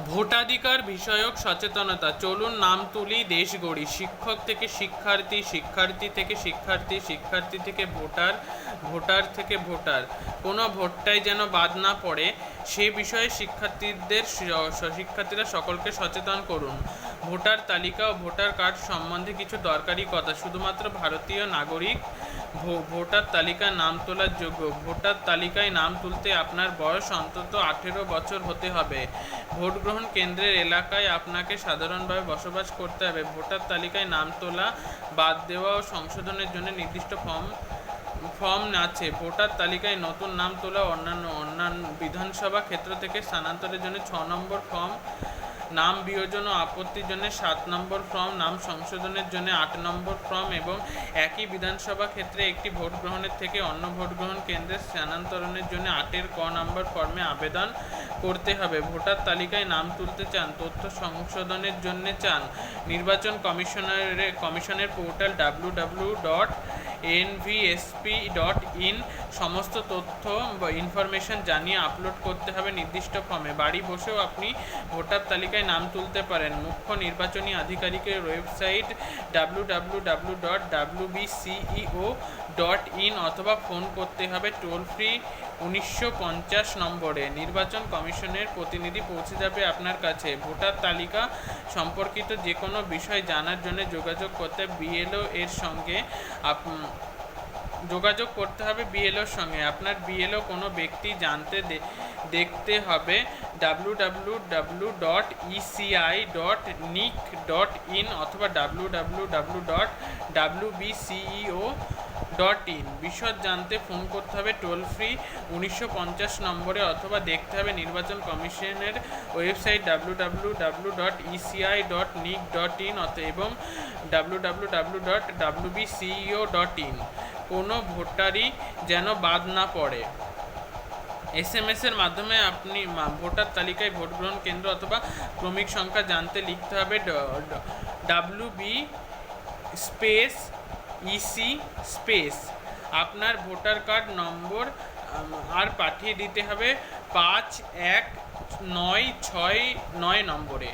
ভোটাধিকার বিষয়ক সচেতনতা। চলুন নাম তুলি, দেশ গড়ি। শিক্ষক থেকে শিক্ষার্থী, শিক্ষার্থী থেকে শিক্ষার্থী, শিক্ষার্থী থেকে ভোটার, ভোটার থেকে ভোটার। কোনো ভোটটাই যেন বাদ না পড়ে সে বিষয়ে শিক্ষার্থীরা সকলকে সচেতন করুন। ভোটার তালিকা ও ভোটার কার্ড সম্বন্ধে কিছু দরকারি কথা। শুধুমাত্র ভারতীয় নাগরিক ভোটার তালিকায় নাম তোলার যোগ্য। ভোটার তালিকায় নাম তুলতে আপনার বয়স অন্তত 18 বছর হতে হবে। ভোট গ্রহণ কেন্দ্রের এলাকায় আপনাকে সাধারণভাবে বসবাস করতে হবে। ভোটার তালিকায় নাম তোলা, বাদ দেওয়া ও সংশোধনের জন্য নির্দিষ্ট ফর্ম আছে। ভোটার তালিকায় নতুন নাম তোলা অন্যান্য বিধানসভা ক্ষেত্র থেকে স্থানান্তরের জন্য 6 নম্বর ফর্ম, নাম বিয়োজন ও আপত্তির জন্য 7 নম্বর ফর্ম, নাম সংশোধনের জন্য 8 নম্বর ফর্ম এবং একই বিধানসভা ক্ষেত্রে একটি ভোট গ্রহণের থেকে অন্য ভোট গ্রহণ কেন্দ্রে স্থানান্তরের জন্য 8 ক নম্বর ফর্মে আবেদন করতে হবে। ভোটার তালিকায় নাম তুলতে চান, তথ্য সংশোধনের জন্য চান, নির্বাচন কমিশনের পোর্টাল www.nvsp.in সমস্ত তথ্য বা ইনফরমেশন জানিয়ে আপলোড করতে হবে নির্দিষ্ট ফর্মে। বাড়ি বসেও আপনি ভোটার তালিকায় নাম তুলতে পারেন। মুখ্য নির্বাচনী আধিকারিকের ওয়েবসাইট www.wbceo.in অথবা ফোন করতে হবে টোল ফ্রি 1950 নম্বরে। নির্বাচন কমিশনের প্রতিনিধি পৌঁছে যাবে আপনার কাছে। ভোটার তালিকা সম্পর্কিত যে কোনো বিষয় জানার জন্য যোগাযোগ করতে বিএলও এর সঙ্গে যোগাযোগ করতে হবে বিএলওর সঙ্গে। আপনার বিএলও কোনো ব্যক্তি জানতে দেখতে হবে www.eci.nic.in অথবা www.wbceo.in। বিশদ জানতে ফোন করতে হবে টোল ফ্রি 1950 নম্বরে অথবা দেখতে হবে নির্বাচন কমিশনের ওয়েবসাইট www.eci.nic.in এবং www.wbceo.in। কোনো ভোটারই যেন বাদ না পড়ে। SMS-এর মাধ্যমে আপনি ভোটার তালিকায় ভোট গ্রহণ কেন্দ্র অথবা ক্রমিক সংখ্যা জানতে লিখতে হবে WB স্পেস EC স্পেস আপনার ভোটার কার্ড নম্বর আর পাঠিয়ে দিতে হবে 519669 নম্বরে।